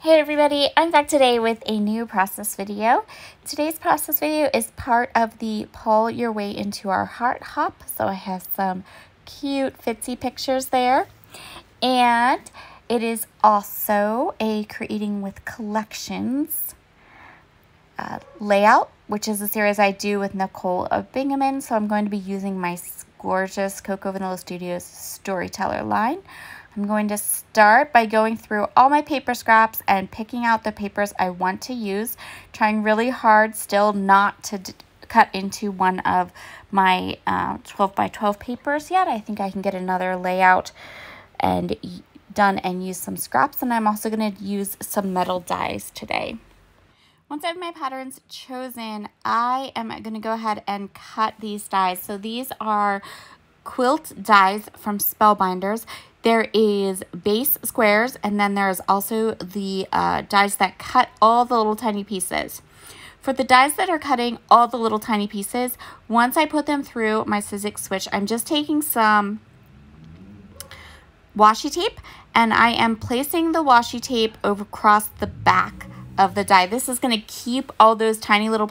Hey everybody, I'm back today with a new process video. Today's process video is part of the Pull Your Way into Our Heart Hop. So I have some cute Fitzy pictures there. And it is also a Creating with Collections layout, which is a series I do with Nicole of Bingaman. So I'm going to be using my gorgeous Cocoa Vanilla Studios Storyteller line. I'm going to start by going through all my paper scraps and picking out the papers I want to use, trying really hard still not to cut into one of my 12 by 12 papers yet. I think I can get another layout and done and use some scraps, and I'm also going to use some metal dies today. Once I have my patterns chosen, I am going to go ahead and cut these dies. So these are quilt dies from Spellbinders. There is base squares, and then there's also the dies that cut all the little tiny pieces. For the dies that are cutting all the little tiny pieces, once I put them through my Sizzix switch, I'm just taking some washi tape, and I am placing the washi tape over across the back of the die. This is going to keep all those tiny little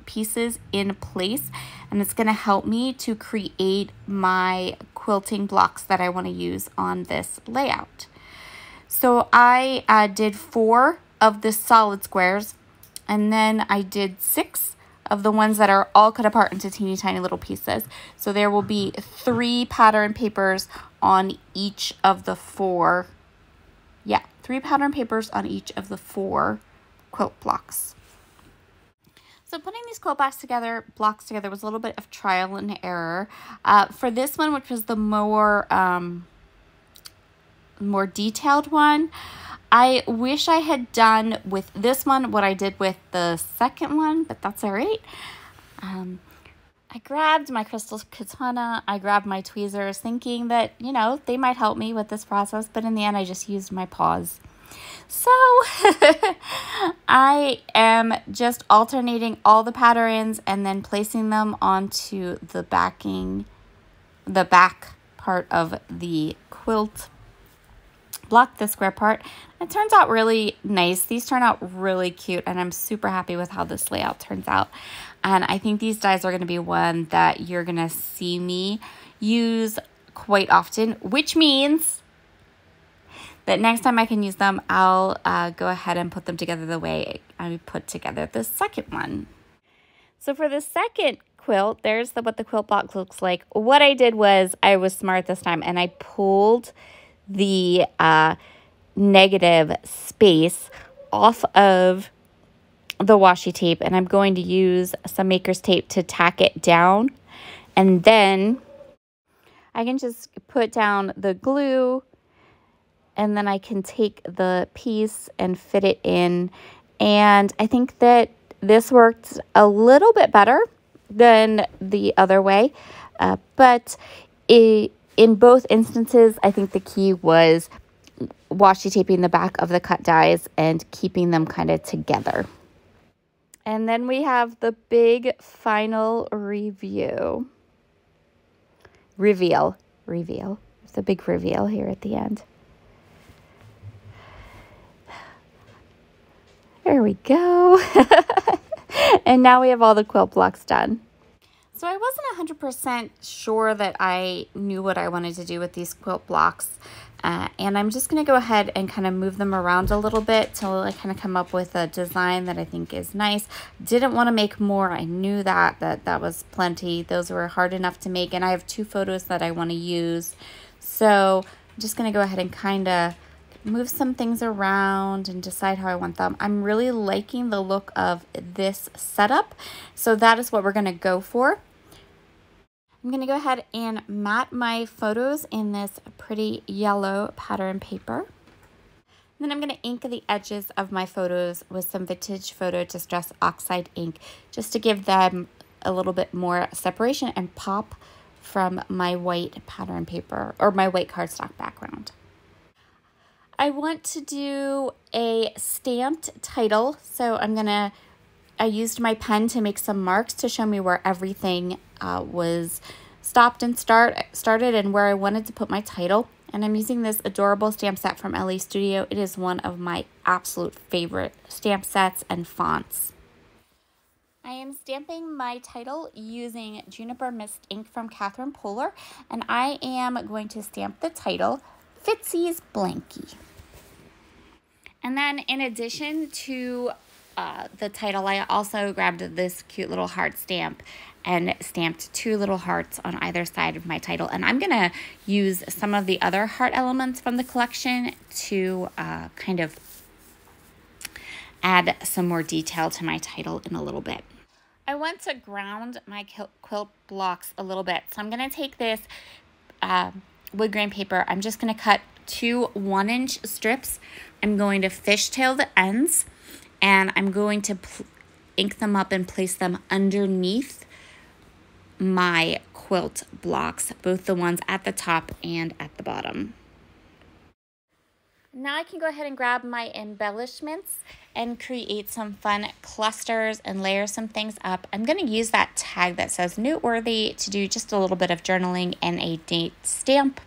pieces in place, and it's going to help me to create my quilting blocks that I want to use on this layout. So I did 4 of the solid squares, and then I did 6 of the ones that are all cut apart into teeny tiny little pieces. So there will be 3 pattern papers on each of the 4. Yeah, 3 pattern papers on each of the 4 quilt blocks. So putting these quilt blocks together was a little bit of trial and error. For this one, which was the more detailed one, I wish I had done with this one what I did with the second one, but that's all right. I grabbed my crystal katana, I grabbed my tweezers, thinking that, you know, they might help me with this process, but in the end, I just used my paws. So I am just alternating all the patterns and then placing them onto the back part of the quilt block, the square part. It turns out really nice. These turn out really cute, and I'm super happy with how this layout turns out. And I think these dies are going to be one that you're going to see me use quite often, which means that next time I can use them, I'll go ahead and put them together the way I put together the second one. So for the second quilt, there's what the quilt block looks like. What I did was, I was smart this time, and I pulled the negative space off of the washi tape, and I'm going to use some maker's tape to tack it down, and then I can just put down the glue, and then I can take the piece and fit it in. And I think that this worked a little bit better than the other way. But in both instances, I think the key was washi taping the back of the cut dies and keeping them kind of together. And then we have the big final reveal. It's a big reveal here at the end. There we go. And now we have all the quilt blocks done. So I wasn't 100% sure that I knew what I wanted to do with these quilt blocks. And I'm just going to go ahead and kind of move them around a little bit till I kind of come up with a design that I think is nice. Didn't want to make more. I knew that was plenty. Those were hard enough to make. And I have 2 photos that I want to use. So I'm just going to go ahead and kind of move some things around and decide how I want them. I'm really liking the look of this setup, so that is what we're going to go for. I'm going to go ahead and mat my photos in this pretty yellow pattern paper. And then I'm going to ink the edges of my photos with some Vintage Photo Distress Oxide ink, just to give them a little bit more separation and pop from my white pattern paper, or my white cardstock background. I want to do a stamped title, so I used my pen to make some marks to show me where everything was stopped and started and where I wanted to put my title. And I'm using this adorable stamp set from LA Studio. It is one of my absolute favorite stamp sets and fonts. I am stamping my title using Juniper Mist ink from Catherine Polar, and I am going to stamp the title Fitzy's Blankie. And then in addition to the title, I also grabbed this cute little heart stamp and stamped 2 little hearts on either side of my title. And I'm gonna use some of the other heart elements from the collection to kind of add some more detail to my title in a little bit. I want to ground my quilt blocks a little bit. So I'm gonna take this wood grain paper. I'm just gonna cut 2 1-inch strips. I'm going to fishtail the ends, and I'm going to ink them up and place them underneath my quilt blocks, both the ones at the top and at the bottom. Now I can go ahead and grab my embellishments and create some fun clusters and layer some things up. I'm going to use that tag that says noteworthy to do just a little bit of journaling and a date stamp.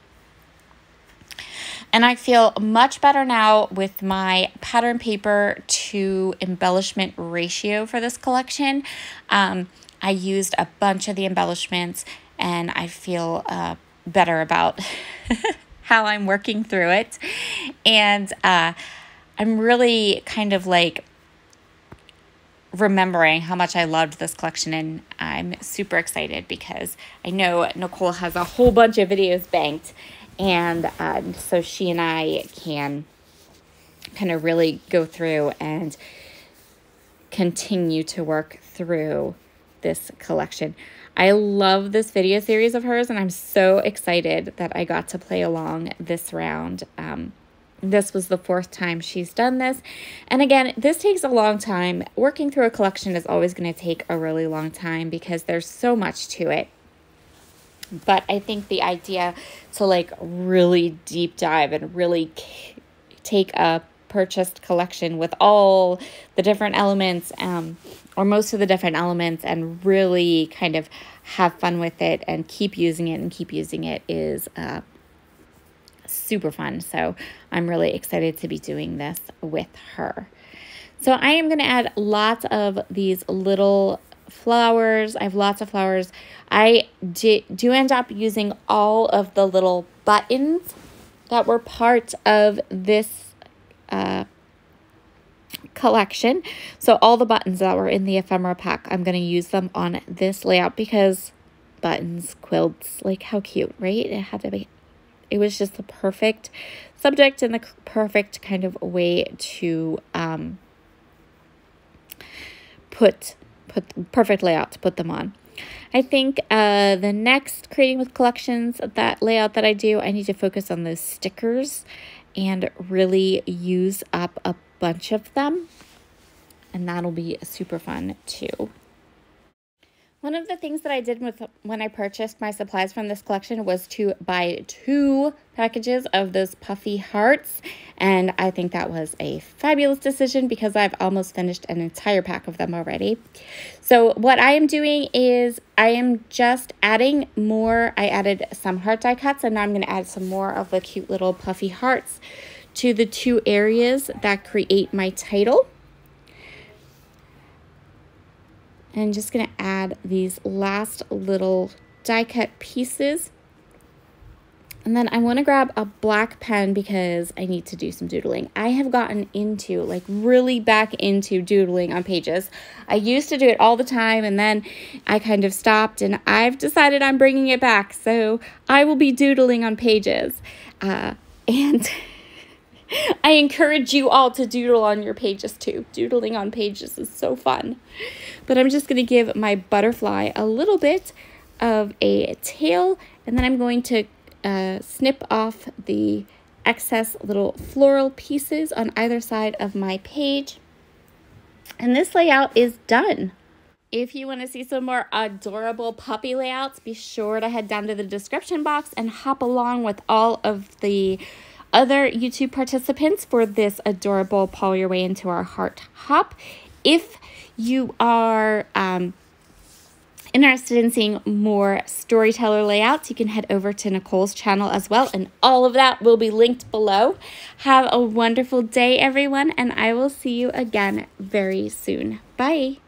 And I feel much better now with my pattern paper to embellishment ratio for this collection. I used a bunch of the embellishments, and I feel better about how I'm working through it. And I'm really kind of like remembering how much I loved this collection, and I'm super excited because I know Nicole has a whole bunch of videos banked, and so she and I can kind of really go through and continue to work through this collection. I love this video series of hers, and I'm so excited that I got to play along this round. This was the 4th time she's done this. And again, this takes a long time. Working through a collection is always going to take a really long time because there's so much to it. But I think the idea to like really deep dive and really take a purchased collection with all the different elements, or most of the different elements, and really kind of have fun with it and keep using it is super fun. So I'm really excited to be doing this with her. So I am going to add lots of these little flowers. I have lots of flowers. I do end up using all of the little buttons that were part of this collection. So all the buttons that were in the ephemera pack, I'm going to use them on this layout because buttons, quilts, like how cute, right? It was just the perfect subject and the perfect kind of way to put perfect layout to put them on. I think the next creating with collections, that layout that I do, I need to focus on those stickers and really use up a bunch of them, and that'll be super fun too. One of the things that I did when I purchased my supplies from this collection was to buy 2 packages of those puffy hearts, and I think that was a fabulous decision because I've almost finished an entire pack of them already. So what I am doing is I am just adding more. I added some heart die cuts, and now I'm going to add some more of the cute little puffy hearts to the 2 areas that create my title. And just going to add these last little die cut pieces. And then I want to grab a black pen because I need to do some doodling. I have gotten into, like, really back into doodling on pages. I used to do it all the time, and then I kind of stopped, and I've decided I'm bringing it back. So I will be doodling on pages. And I encourage you all to doodle on your pages too. Doodling on pages is so fun. But I'm just going to give my butterfly a little bit of a tail, and then I'm going to snip off the excess little floral pieces on either side of my page. And this layout is done. If you want to see some more adorable puppy layouts, be sure to head down to the description box and hop along with all of the other YouTube participants for this adorable Paul Your Way Into Our Heart hop. If you are interested in seeing more storyteller layouts, you can head over to Nicole's channel as well, and all of that will be linked below. Have a wonderful day, everyone, and I will see you again very soon. Bye.